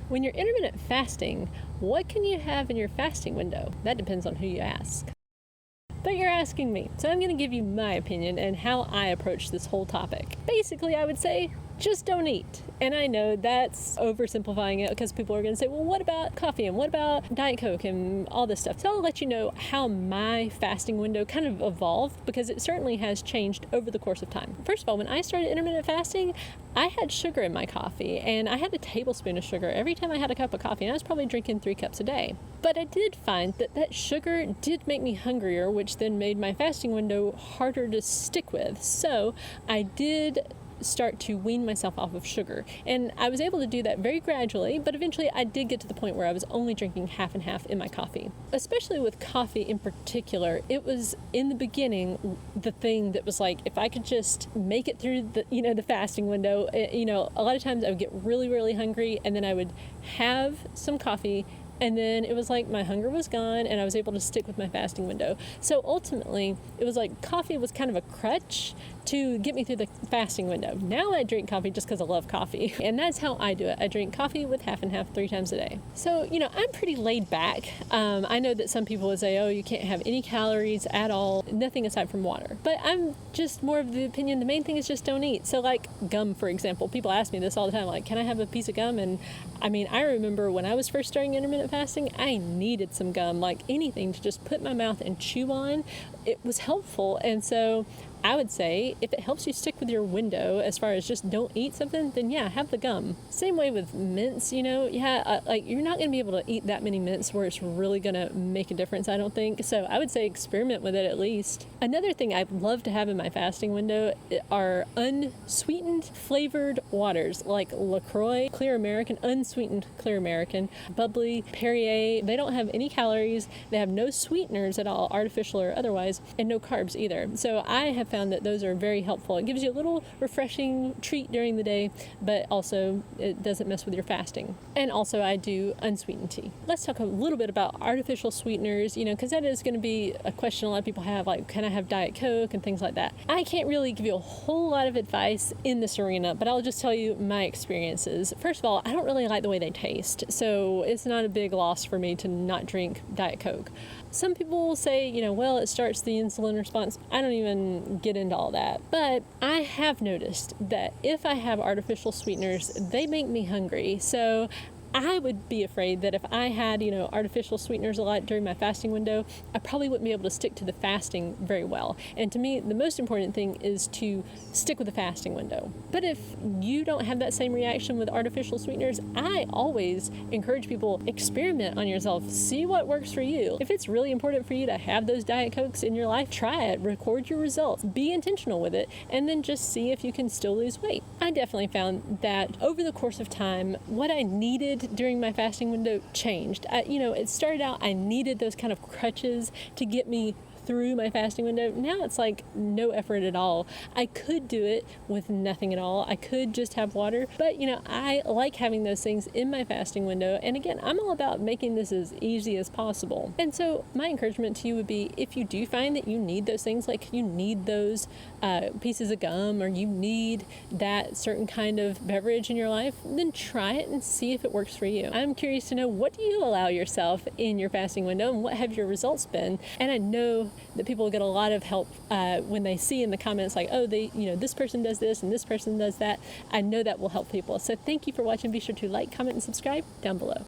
When you're intermittent fasting, what can you have in your fasting window? That depends on who you ask. But you're asking me, so I'm going to give you my opinion and how I approach this whole topic. Basically, I would say, just don't eat. And I know that's oversimplifying it because people are going to say, well, what about coffee and what about Diet Coke and all this stuff? So I'll let you know how my fasting window kind of evolved, because it certainly has changed over the course of time. First of all, when I started intermittent fasting, I had sugar in my coffee, and I had a tablespoon of sugar every time I had a cup of coffee, and I was probably drinking 3 cups a day. But I did find that sugar did make me hungrier, which then made my fasting window harder to stick with. So I did start to wean myself off of sugar, and I was able to do that very gradually, but eventually I did get to the point where I was only drinking half and half in my coffee. Especially with coffee in particular, it was in the beginning the thing that was like, if I could just make it through the fasting window, a lot of times I would get really hungry, and then I would have some coffee, and then it was like my hunger was gone and I was able to stick with my fasting window. So ultimately, it was like coffee was kind of a crutch to get me through the fasting window. Now I drink coffee just because I love coffee. And that's how I do it. I drink coffee with half and half 3 times a day. So, I'm pretty laid back. I know that some people would say, oh, you can't have any calories at all, nothing aside from water. But I'm just more of the opinion, the main thing is just don't eat. So like gum, for example, people ask me this all the time, like, can I have a piece of gum? And I remember when I was first starting intermittent fasting, I needed some gum, like anything to just put in my mouth and chew on. It was helpful. And so I would say if it helps you stick with your window as far as just don't eat something, then yeah, have the gum. Same way with mints, you're not going to be able to eat that many mints where it's really going to make a difference, I don't think. So I would say experiment with it at least. Another thing I'd love to have in my fasting window are unsweetened flavored waters like LaCroix, Clear American, unsweetened Clear American, bubbly, Perrier. They don't have any calories. They have no sweeteners at all, artificial or otherwise, and no carbs either. So I have found that those are very helpful. It gives you a little refreshing treat during the day, but also it doesn't mess with your fasting. And also I do unsweetened tea. Let's talk a little bit about artificial sweeteners, because that is going to be a question a lot of people have, like, can I have Diet Coke and things like that. I can't really give you a whole lot of advice in this arena, but I'll just tell you my experiences. First of all, I don't really like the way they taste, so it's not a big loss for me to not drink Diet Coke. Some people will say, well, it starts the insulin response. I don't even get into all that. But I have noticed that if I have artificial sweeteners, they make me hungry. So I would be afraid that if I had, artificial sweeteners a lot during my fasting window, I probably wouldn't be able to stick to the fasting very well. And to me, the most important thing is to stick with the fasting window. But if you don't have that same reaction with artificial sweeteners, I always encourage people, experiment on yourself, see what works for you. If it's really important for you to have those Diet Cokes in your life, try it, record your results, be intentional with it, and then just see if you can still lose weight. I definitely found that over the course of time, what I needed during my fasting window changed. It started out, I needed those kind of crutches to get me through my fasting window. Now it's like no effort at all. I could do it with nothing at all. I could just have water, but I like having those things in my fasting window. And again, I'm all about making this as easy as possible. And so my encouragement to you would be, if you do find that you need those things, like you need those pieces of gum, or you need that certain kind of beverage in your life, then try it and see if it works for you. I'm curious to know, what do you allow yourself in your fasting window, and what have your results been? And I know that people get a lot of help when they see in the comments like, oh, this person does this and this person does that. I know that will help people. So thank you for watching. Be sure to like, comment, and subscribe down below.